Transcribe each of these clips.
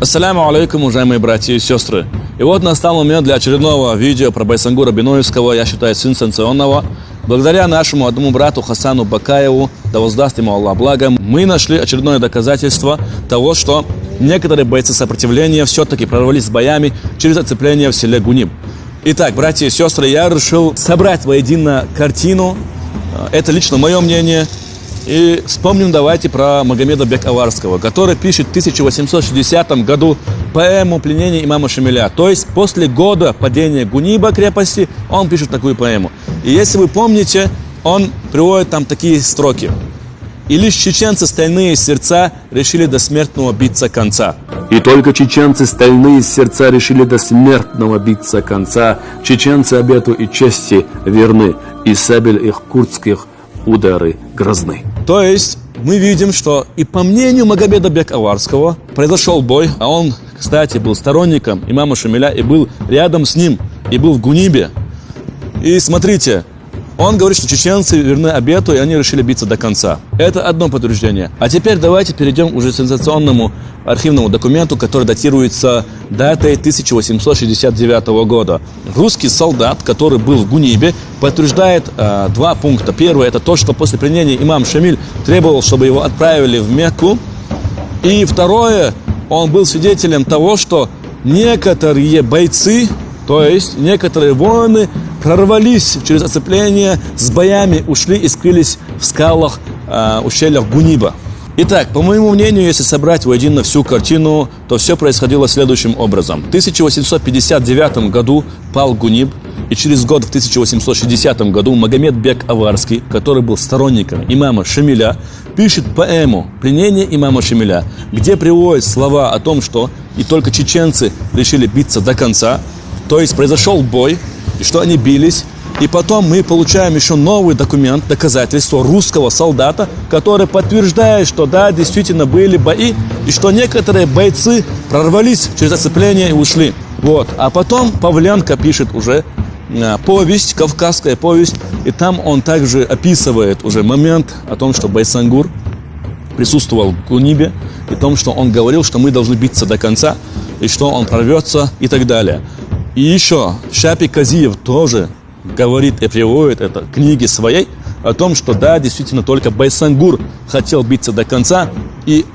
Ассаляму алейкум, уважаемые братья и сестры. И вот настал момент для очередного видео про Байсангура Биноевского, я считаю, сын санкционного. Благодаря нашему одному брату Хасану Бакаеву, да воздаст ему Аллах благо, мы нашли очередное доказательство того, что некоторые бойцы сопротивления все-таки прорвались с боями через оцепление в селе Гуниб. Итак, братья и сестры, я решил собрать воедино картину. Это лично мое мнение. И вспомним давайте про Магомеда бек Аварского, который пишет в 1860 году поэму «Пленение имама Шамиля». То есть после года падения Гуниба крепости он пишет такую поэму. И если вы помните, он приводит там такие строки. «И лишь чеченцы стальные сердца решили до смертного биться конца». И только чеченцы стальные сердца решили до смертного биться конца. Чеченцы обету и чести верны, и сабель их курдских удары грозны. То есть мы видим, что и по мнению Магомеда бек Аварского произошел бой, а он, кстати, был сторонником имама Шамиля и был рядом с ним, и был в Гунибе. И смотрите, он говорит, что чеченцы верны обету, и они решили биться до конца. Это одно подтверждение. А теперь давайте перейдем уже к сенсационному архивному документу, который датируется датой 1869 года. Русский солдат, который был в Гунибе, подтверждает два пункта. Первый – это то, что после пленения имам Шамиль требовал, чтобы его отправили в Мекку. И второе – он был свидетелем того, что некоторые бойцы, то есть некоторые воины, прорвались через оцепление, с боями ушли и скрылись в скалах, ущельях Гуниба. Итак, по моему мнению, если собрать воедино всю картину, то все происходило следующим образом. В 1859 году пал Гуниб, и через год, в 1860 году, Магомед бек Аварский, который был сторонником имама Шамиля, пишет поэму «Пленение имама Шамиля», где приводит слова о том, что и только чеченцы решили биться до конца, то есть произошел бой, и что они бились. И потом мы получаем еще новый документ, доказательство русского солдата, который подтверждает, что да, действительно были бои, и что некоторые бойцы прорвались через оцепление и ушли. Вот. А потом Павленко пишет уже повесть, кавказская повесть, и там он также описывает уже момент о том, что Байсангур присутствовал в Гунибе, и о том, что он говорил, что мы должны биться до конца, и что он прорвется и так далее. И еще Шапи Казиев тоже говорит и приводит это в книге своей о том, что да, действительно только Байсангур хотел биться до конца и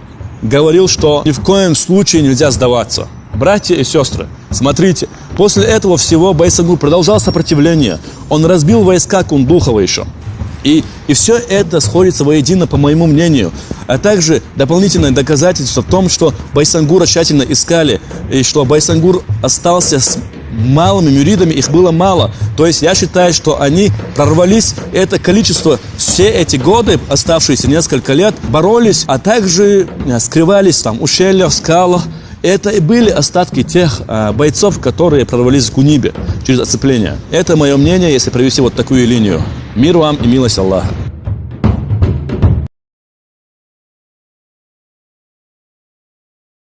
говорил, что ни в коем случае нельзя сдаваться. Братья и сестры, смотрите, после этого всего Байсангур продолжал сопротивление. Он разбил войска Кундухова еще. И все это сходится воедино, по моему мнению. А также дополнительное доказательство в том, что Байсангура тщательно искали, и что Байсангур остался с малыми мюридами, их было мало. То есть я считаю, что они прорвались, это количество все эти годы, оставшиеся несколько лет, боролись, а также скрывались там в ущельях, скалах. Это и были остатки тех бойцов, которые прорвались в Гунибе через оцепление. Это мое мнение, если провести вот такую линию. Мир вам и милость Аллаха.